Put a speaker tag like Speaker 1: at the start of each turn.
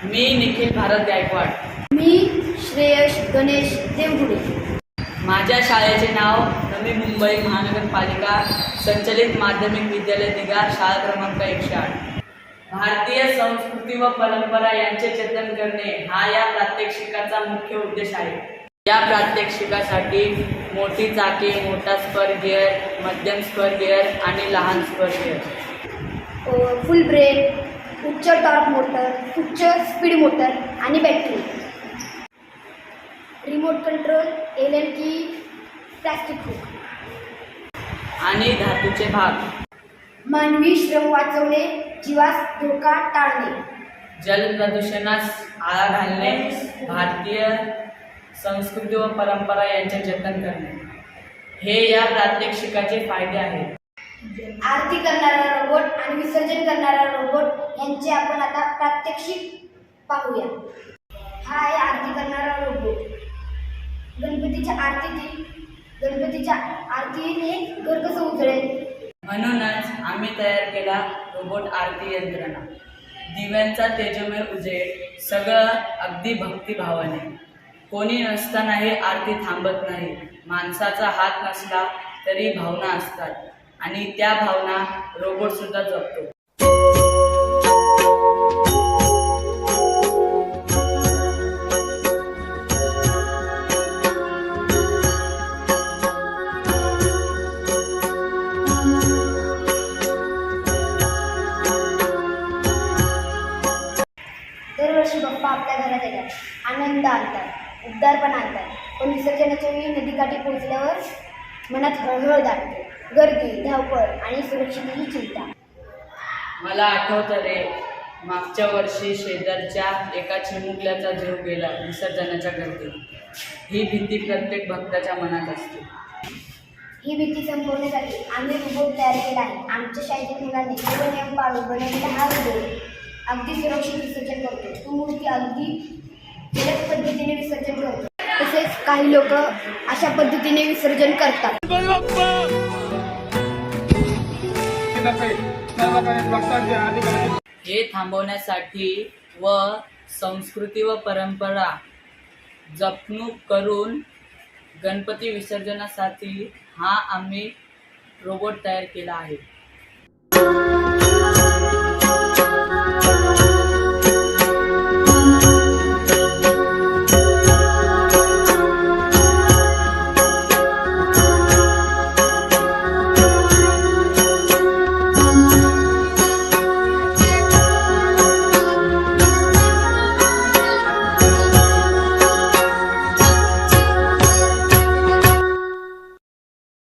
Speaker 1: मी निखिल भारत गायकवाड।
Speaker 2: मी श्रेयश गणेश देवगुडे।
Speaker 1: माझ्या शाळेचे नाव नवी मुंबई महानगरपालिका संचलित माध्यमिक विद्यालय दिघा, शाळा क्रमांक 108। भारतीय संस्कृती व परंपरा यांचे जतन करणे हा या प्रात्यक्षिकाचा मुख्य उद्देश आहे। या प्रात्यक्षिकासाठी मोठी चाके, मोठा स्पर गिअर, मध्यम स्पर गिअर आणि लहान स्पर गिअर,
Speaker 2: फुल ब्रेक, उच्च टॉर्क मोटर, उच्च स्पीड मोटर आणि बॅटरी, रिमोट कंट्रोल, एल की प्लास्टिक हुक
Speaker 1: आणि धातूचे भाग,
Speaker 2: मानवी श्रम वाचवणे, जीवास धोका टाळणे,
Speaker 1: जल प्रदूषणास आळा घालणे, भारतीय संस्कृती व परंपरा यांचे जतन करणे हे या प्रात्यक्षिकाचे फायदे आहेत।
Speaker 2: आरती करणारा रोबोट आणि विसर्जन करणारा रोबोट यांचे आपण आता प्रात्यक्षिक पाहूया। हा आहे आरती करणारा रोबोट। गणपतीच्या आरतीने घर कसं उजळेल
Speaker 1: म्हणूनच आम्ही तयार केला रोबोट आरती यंत्रणा। दिव्यांचा तेजोमय उजेड, सगळं अगदी भक्तिभावाने। कोणी नसतानाही आरती थांबत नाही। माणसाचा हात नसला तरी भावना असतात आणि त्या भावना रोबोट सुद्धा जपतो।
Speaker 2: दरवर्षी बाप्पा आपल्या घरात येतात, आनंद आणतात, उद्धारपण आणतात, पण विसर्जनाच्या वेळी नदीकाठी पोहोचल्यावर मनात हळहळ दाटते, गर्दी, धावपळ आणि सुरक्षितेची चिंता।
Speaker 1: मला आठवतं रे, मागच्या वर्षी शेजारच्या एका चिमुकल्याचा जीव गेला विसर्जनाच्या गर्दीत। ही भीती प्रत्येक भक्ताच्या मनात असते।
Speaker 2: ही भीती संपवण्यासाठी आम्ही रोबोट तयार केला आहे। आमच्या शाळेतील मुलांनी सर्व नियम पाळून बनवलेला हा रोबोट अगदी सुरक्षित विसर्जन करतो। तो मूर्ती अगदी जलद पद्धतीने विसर्जन करतो। तसेच काही लोक अशा पद्धतीने विसर्जन करतात।
Speaker 1: हे थांबवण्यासाठी व संस्कृती व परंपरा जपणूक करून गणपती विसर्जनासाठी हा आम्ही रोबोट तयार केला आहे।